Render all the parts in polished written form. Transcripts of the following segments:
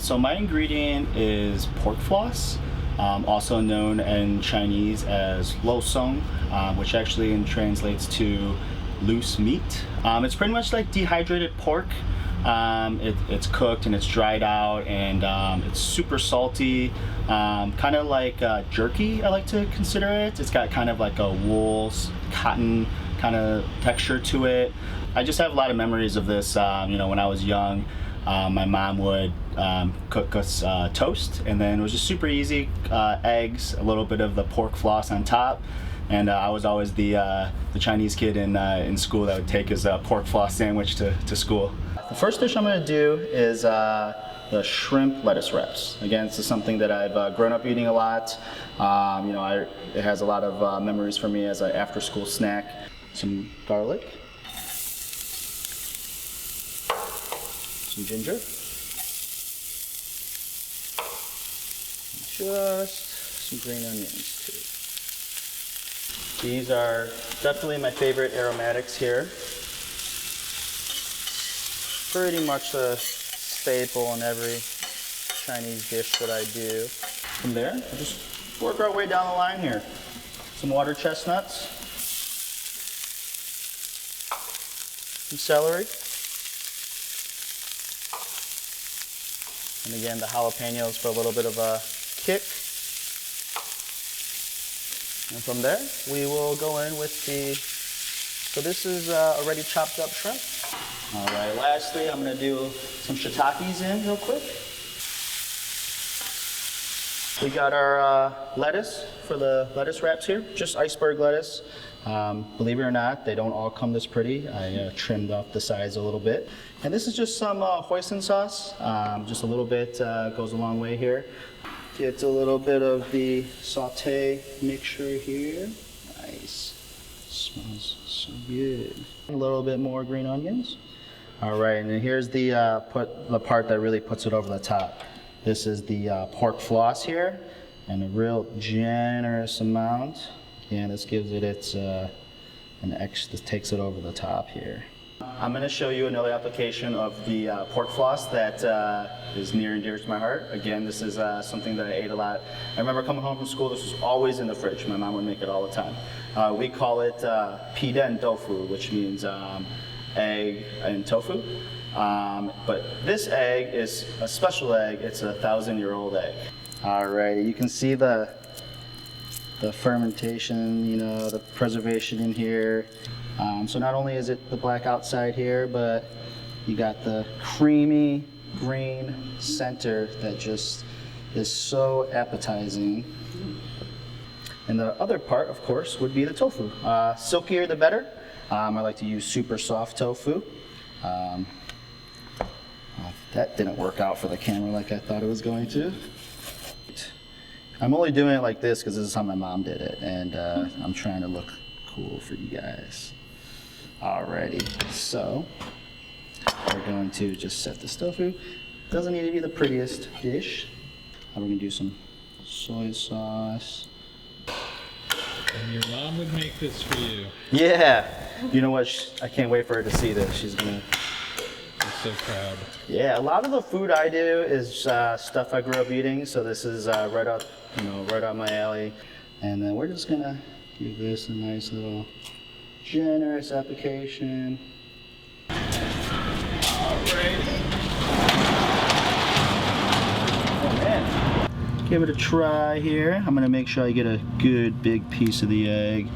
So my ingredient is pork floss, also known in Chinese as lo song, which actually translates to loose meat. It's pretty much like dehydrated pork. It's cooked and it's dried out, and it's super salty, kind of like jerky, I like to consider it. It's got kind of like a wool, cotton kind of texture to it. I just have a lot of memories of this. You know, when I was young, my mom would cook us toast, and then it was just super easy, eggs, a little bit of the pork floss on top. And I was always the Chinese kid in school that would take his pork floss sandwich to school. The first dish I'm going to do is the shrimp lettuce wraps. Again, this is something that I've grown up eating a lot. You know, it has a lot of memories for me as an after-school snack. Some garlic, some ginger, just some green onions too. These are definitely my favorite aromatics here. Pretty much a staple in every Chinese dish that I do. From there, we'll just work our way down the line here. Some water chestnuts, some celery, and again the jalapenos for a little bit of a kick. And from there, we will go in with so this is already chopped up shrimp. All right, lastly, I'm gonna do some shiitakes in real quick. We got our lettuce for the lettuce wraps here, just iceberg lettuce. Believe it or not, they don't all come this pretty. I trimmed off the sides a little bit. And this is just some hoisin sauce. Just a little bit goes a long way here. Get a little bit of the saute mixture here. Nice. Smells so good. A little bit more green onions. All right, and then here's the part that really puts it over the top. This is the pork floss here, and a real generous amount. And this gives it its this takes it over the top here. I'm going to show you another application of the pork floss that is near and dear to my heart. Again, this is something that I ate a lot. I remember coming home from school, this was always in the fridge. My mom would make it all the time. We call it piden tofu, which means egg and tofu. But this egg is a special egg. It's a 1,000-year-old egg. Alrighty, you can see the fermentation, you know, the preservation in here. So not only is it the black outside here, but you got the creamy green center that just is so appetizing. And the other part, of course, would be the tofu. Silkier the better. I like to use super soft tofu. That didn't work out for the camera like I thought it was going to. I'm only doing it like this because this is how my mom did it, and I'm trying to look cool for you guys. Alrighty, so we're going to just set this tofu. Doesn't need to be the prettiest dish. We're going to do some soy sauce. And your mom would make this for you. Yeah. You know what? I can't wait for her to see this. She's going to... I'm so proud. Yeah, a lot of the food I do is stuff I grew up eating, so this is right up my alley. And then we're just going to give this a nice little generous application. Alrighty. Oh man. Give it a try here. I'm gonna make sure I get a good big piece of the egg,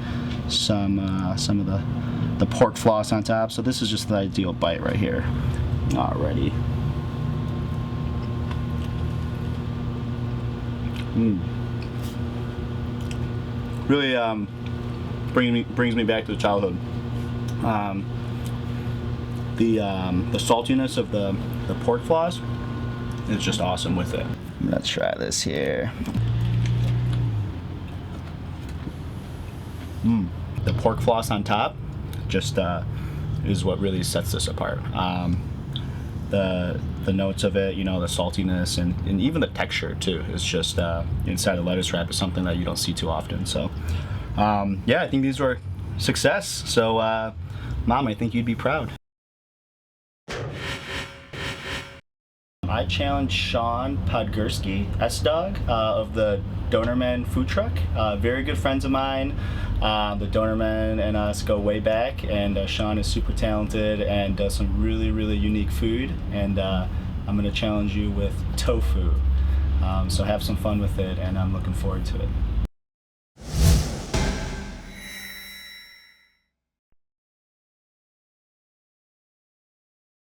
some of the pork floss on top. So this is just the ideal bite right here. Alrighty. Really brings me back to childhood. The saltiness of the pork floss is just awesome with it. Let's try this here. The pork floss on top just is what really sets this apart. The notes of it, you know, the saltiness and even the texture too is just inside the lettuce wrap is something that you don't see too often. So yeah, I think these were success. So Mom, I think you'd be proud. I challenged Sean Podgorski, S-Dog, of the Donerman food truck. Very good friends of mine. The Donerman and us go way back, and Sean is super talented and does some really, really unique food. And I'm going to challenge you with tofu. So have some fun with it, and I'm looking forward to it.